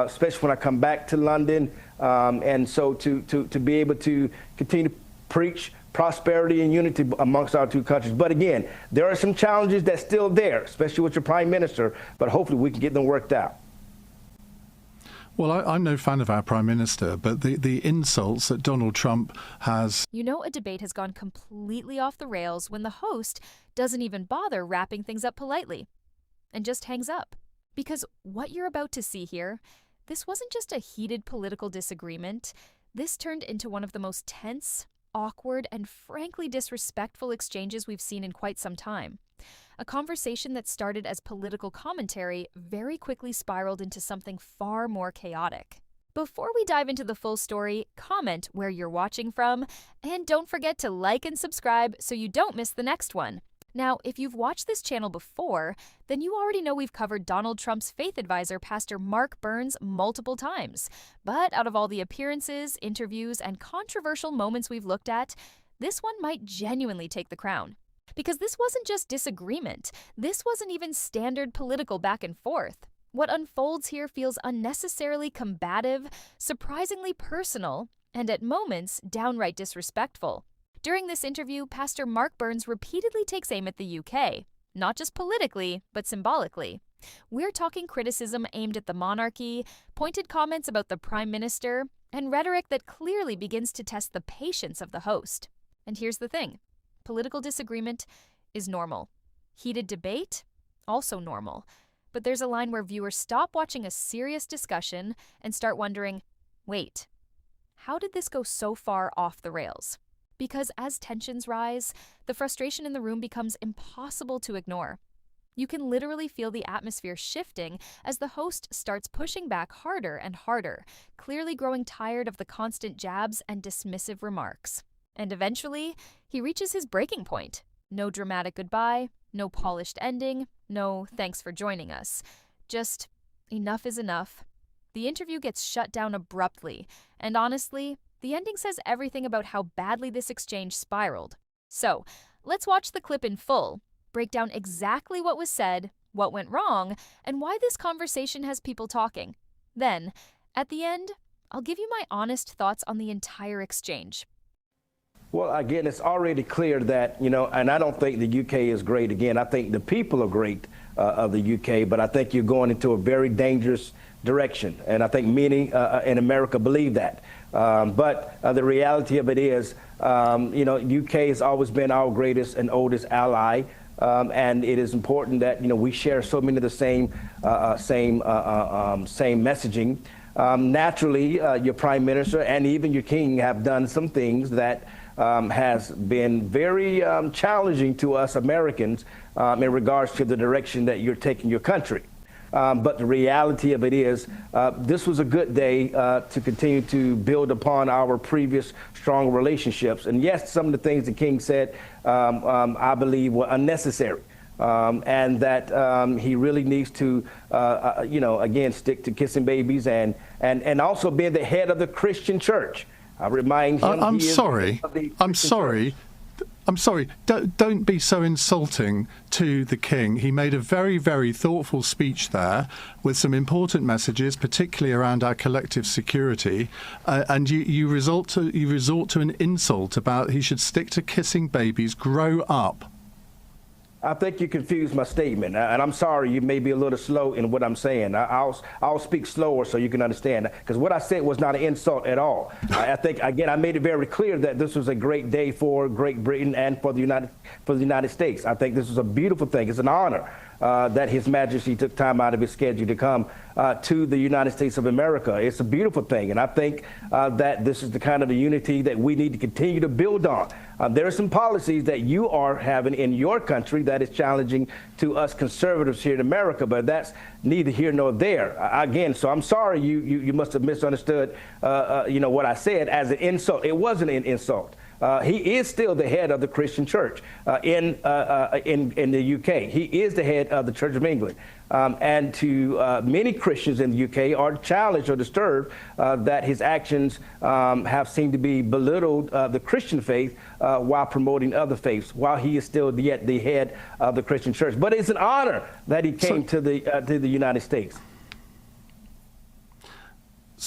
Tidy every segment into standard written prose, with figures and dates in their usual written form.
especially when I come back to London. And so to be able to continue to preach prosperity and unity amongst our two countries. But again, there are some challenges that's still there, especially with your prime minister, but hopefully we can get them worked out. Well, I'm no fan of our Prime Minister, but the insults that Donald Trump has... You know, a debate has gone completely off the rails when the host doesn't even bother wrapping things up politely and just hangs up. Because what you're about to see here, this wasn't just a heated political disagreement. This turned into one of the most tense, awkward, and frankly disrespectful exchanges we've seen in quite some time. A conversation that started as political commentary very quickly spiraled into something far more chaotic. Before we dive into the full story, comment where you're watching from, and don't forget to like and subscribe so you don't miss the next one. Now, if you've watched this channel before, then you already know we've covered Donald Trump's faith advisor, Pastor Mark Burns, multiple times. But out of all the appearances, interviews, and controversial moments we've looked at, this one might genuinely take the crown. Because this wasn't just disagreement. This wasn't even standard political back and forth. What unfolds here feels unnecessarily combative, surprisingly personal, and at moments downright disrespectful. During this interview, Pastor Mark Burns repeatedly takes aim at the UK, not just politically, but symbolically. We're talking criticism aimed at the monarchy, pointed comments about the Prime Minister, and rhetoric that clearly begins to test the patience of the host. And here's the thing. Political disagreement is normal. Heated debate, also normal. But there's a line where viewers stop watching a serious discussion and start wondering, wait, how did this go so far off the rails? Because as tensions rise, the frustration in the room becomes impossible to ignore. You can literally feel the atmosphere shifting as the host starts pushing back harder and harder, clearly growing tired of the constant jabs and dismissive remarks. And eventually, he reaches his breaking point. No dramatic goodbye, no polished ending, no thanks for joining us. Just enough is enough. The interview gets shut down abruptly, and honestly, the ending says everything about how badly this exchange spiraled. So, let's watch the clip in full, break down exactly what was said, what went wrong, and why this conversation has people talking. Then, at the end, I'll give you my honest thoughts on the entire exchange. Well, again, it's already clear that, and I don't think the UK is great. Again, I think the people are great of the UK, but I think you're going into a very dangerous direction. And I think many in America believe that. But the reality of it is, UK has always been our greatest and oldest ally. And it is important that, we share so many of the same messaging. Naturally, your prime minister and even your king have done some things that has been very challenging to us Americans in regards to the direction that you're taking your country. But the reality of it is, this was a good day to continue to build upon our previous strong relationships. And yes, some of the things the king said, I believe, were unnecessary. And that he really needs to, again, stick to kissing babies and also being the head of the Christian church. I remind him. I'm sorry. Don't be so insulting to the king. He made a very, very thoughtful speech there with some important messages, particularly around our collective security. And you resort to an insult about he should stick to kissing babies. Grow up. I think you confused my statement, and I'm sorry you may be a little slow in what I'm saying. I'll speak slower so you can understand, because what I said was not an insult at all. I think, again, I made it very clear that this was a great day for Great Britain and for the United States. I think this is a beautiful thing. It's an honor that His Majesty took time out of his schedule to come to the United States of America. It's a beautiful thing, and I think that this is the kind of the unity that we need to continue to build on. There are some policies that you are having in your country that is challenging to us conservatives here in America, but that's neither here nor there. Again, so I'm sorry you must have misunderstood what I said as an insult. It wasn't an insult. He is still the head of the Christian church in the UK. He is the head of the Church of England. And to many Christians in the UK are challenged or disturbed that his actions have seemed to be belittled the Christian faith while promoting other faiths, while he is still yet the head of the Christian church. But it's an honor that he came to the United States.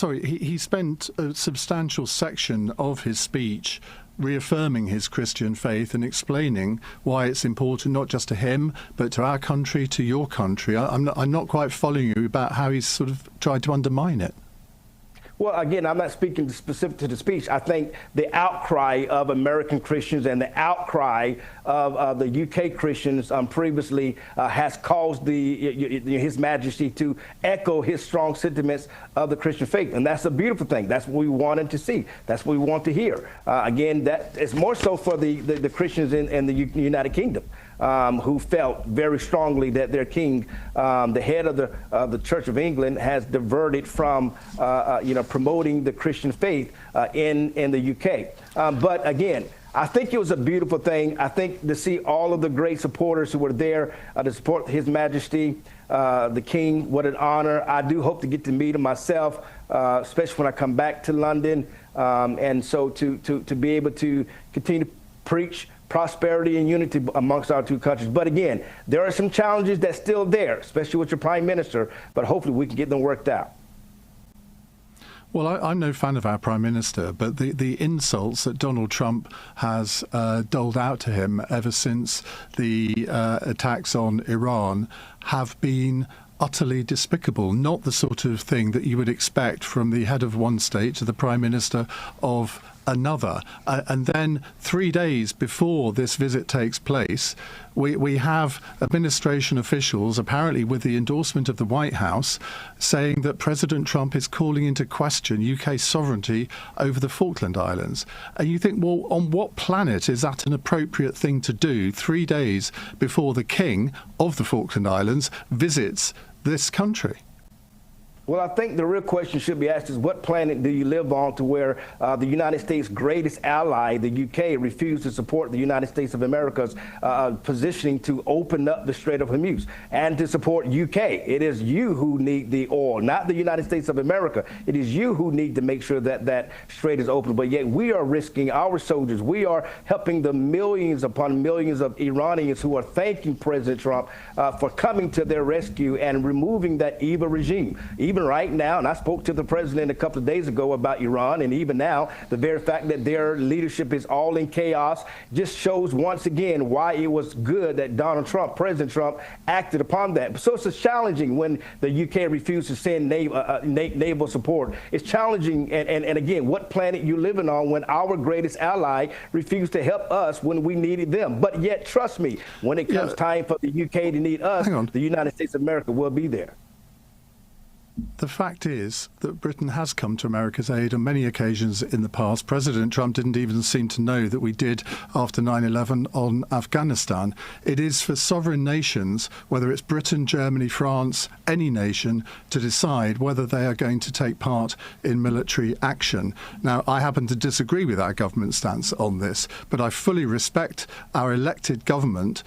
Sorry, he spent a substantial section of his speech reaffirming his Christian faith and explaining why it's important not just to him, but to our country, to your country. I'm not quite following you about how he's sort of tried to undermine it. Well, again, I'm not speaking specific to the speech. I think the outcry of American Christians and the outcry of the UK Christians previously has caused His Majesty to echo his strong sentiments of the Christian faith. And that's a beautiful thing. That's what we wanted to see. That's what we want to hear. Again, that is more so for the Christians in the United Kingdom. Who felt very strongly that their king, the head of the Church of England, has diverted from, promoting the Christian faith in the UK. But again, I think it was a beautiful thing. I think to see all of the great supporters who were there to support His Majesty, the King, what an honor. I do hope to get to meet him myself, especially when I come back to London. And so to be able to continue to preach prosperity and unity amongst our two countries. But again, there are some challenges that's still there, especially with your prime minister, but hopefully we can get them worked out. Well, I'm no fan of our Prime Minister, but the insults that Donald Trump has doled out to him ever since the attacks on Iran have been utterly despicable, not the sort of thing that you would expect from the head of one state to the Prime Minister of another. And then 3 days before this visit takes place, we have administration officials, apparently with the endorsement of the White House, saying that President Trump is calling into question UK sovereignty over the Falkland Islands. And you think, well, on what planet is that an appropriate thing to do 3 days before the King of the Falkland Islands visits this country? Well, I think the real question should be asked is what planet do you live on to where the United States' greatest ally, the UK, refused to support the United States of America's positioning to open up the Strait of Hormuz and to support UK. It is you who need the oil, not the United States of America. It is you who need to make sure that that strait is open. But yet we are risking our soldiers. We are helping the millions upon millions of Iranians who are thanking President Trump for coming to their rescue and removing that evil regime. Even right now, and I spoke to the president a couple of days ago about Iran, and even now, the very fact that their leadership is all in chaos just shows once again why it was good that Donald Trump, President Trump, acted upon that. So it's challenging when the UK refused to send naval support. It's challenging, and again, what planet you living on when our greatest ally refused to help us when we needed them. But yet, trust me, when it comes time for the UK to need us, the United States of America will be there. The fact is that Britain has come to America's aid on many occasions in the past. President Trump didn't even seem to know that we did after 9/11 on Afghanistan. It is for sovereign nations, whether it's Britain, Germany, France, any nation, to decide whether they are going to take part in military action. Now, I happen to disagree with our government stance on this, but I fully respect our elected government's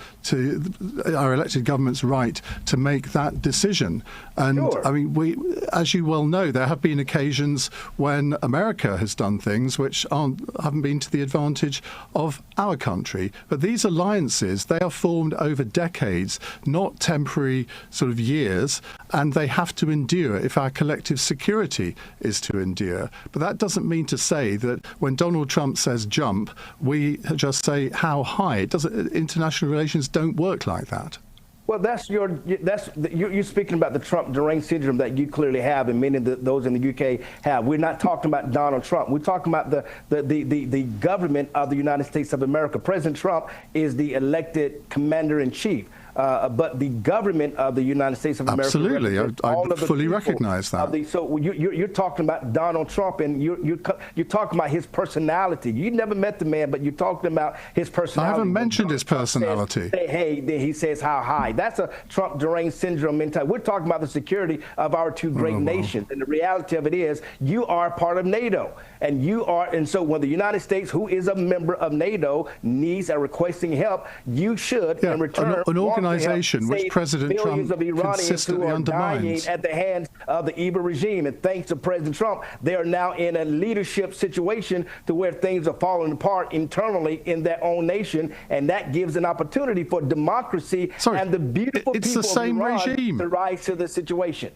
right to make that decision. And Sure. I mean, as you well know, there have been occasions when America has done things which haven't been to the advantage of our country. But these alliances, they are formed over decades, not temporary sort of years, and they have to endure if our collective security is to endure. But that doesn't mean to say that when Donald Trump says jump, we just say how high. International relations don't work like that. Well, you're speaking about the Trump deranged syndrome that you clearly have, and many of those in the UK have. We're not talking about Donald Trump. We're talking about the government of the United States of America. President Trump is the elected commander-in-chief. But the government of the United States of America. Absolutely, I fully recognize that. So you're talking about Donald Trump, and you're talking about his personality. You never met the man, but you're talking about his personality. I haven't mentioned his personality. Then he says how high. That's a Trump deranged syndrome mentality. We're talking about the security of our two great nations, and the reality of it is, you are part of NATO, and so when the United States, who is a member of NATO, needs or requesting help, you should in return. An organization which President Trump consistently undermines. At the hands of the evil regime. And thanks to President Trump, they are now in a leadership situation to where things are falling apart internally in their own nation. And that gives an opportunity for democracy and the beautiful people of Iran to rise to the situation.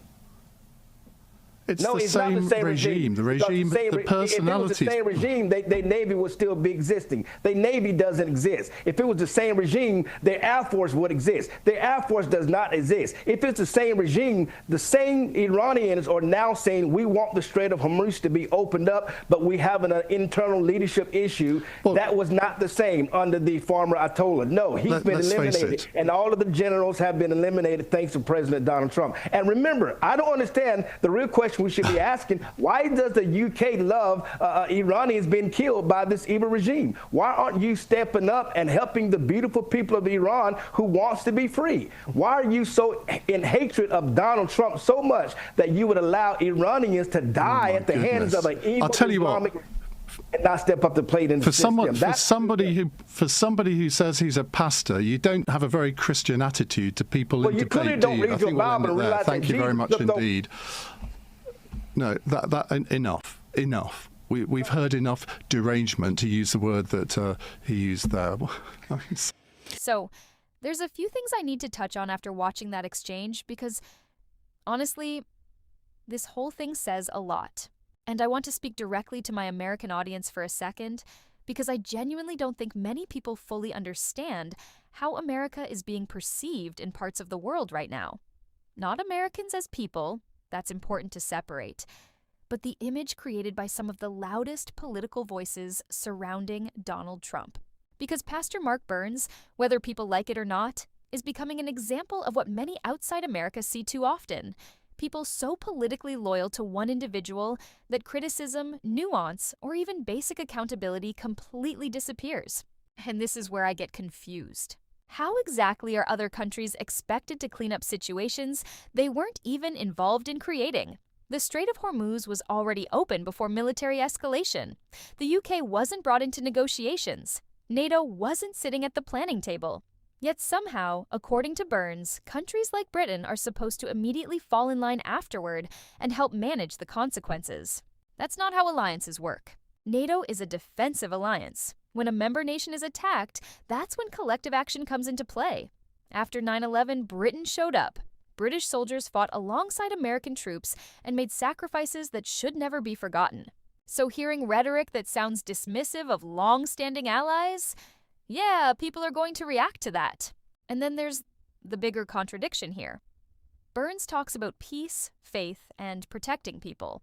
It's No, the it's not the same same regime. The Because regime, same the If it was personalities. the same regime, their Navy would still be existing. Their Navy doesn't exist. If it was the same regime, their Air Force would exist. Their Air Force does not exist. If it's the same regime, the same Iranians are now saying we want the Strait of Hormuz to be opened up, but we have an internal leadership issue. Well, that was not the same under the former Ayatollah. No, he's been let's face eliminated, it. and all of the generals have been eliminated thanks to President Donald Trump. And remember, I don't understand the real question we should be asking: why does the UK love Iranians being killed by this evil regime? Why aren't you stepping up and helping the beautiful people of Iran who wants to be free? Why are you so in hatred of Donald Trump so much that you would allow Iranians to die at the hands of an evil I'll tell you Islamic what. and not step up to plate in the system? For somebody who says he's a pastor, you don't have a very Christian attitude to people Well, in you clearly debate, don't do you? I read your think we'll end Bible it and there. realize Thank that you very Jesus much looked over- indeed. No, enough. We've heard enough derangement, to use the word that he used there. So, there's a few things I need to touch on after watching that exchange because, honestly, this whole thing says a lot. And I want to speak directly to my American audience for a second because I genuinely don't think many people fully understand how America is being perceived in parts of the world right now. Not Americans as people, that's important to separate, but the image created by some of the loudest political voices surrounding Donald Trump. Because Pastor Mark Burns, whether people like it or not, is becoming an example of what many outside America see too often. People so politically loyal to one individual that criticism, nuance, or even basic accountability completely disappears. And this is where I get confused. How exactly are other countries expected to clean up situations they weren't even involved in creating? The Strait of Hormuz was already open before military escalation. The UK wasn't brought into negotiations. NATO wasn't sitting at the planning table. Yet somehow, according to Burns, countries like Britain are supposed to immediately fall in line afterward and help manage the consequences. That's not how alliances work. NATO is a defensive alliance. When a member nation is attacked, that's when collective action comes into play. After 9/11, Britain showed up. British soldiers fought alongside American troops and made sacrifices that should never be forgotten. So hearing rhetoric that sounds dismissive of long-standing allies, yeah, people are going to react to that. And then there's the bigger contradiction here. Burns talks about peace, faith, and protecting people,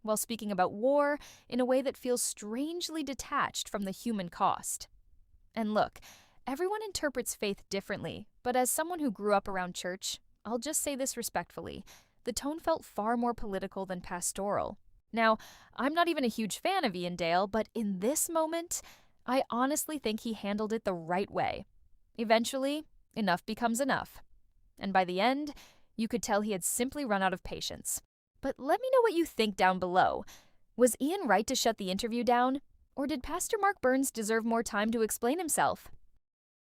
while speaking about war in a way that feels strangely detached from the human cost. And look, everyone interprets faith differently, but as someone who grew up around church, I'll just say this respectfully, the tone felt far more political than pastoral. Now, I'm not even a huge fan of Ian Dale, but in this moment, I honestly think he handled it the right way. Eventually, enough becomes enough. And by the end, you could tell he had simply run out of patience. But let me know what you think down below. Was Ian right to shut the interview down? Or did Pastor Mark Burns deserve more time to explain himself?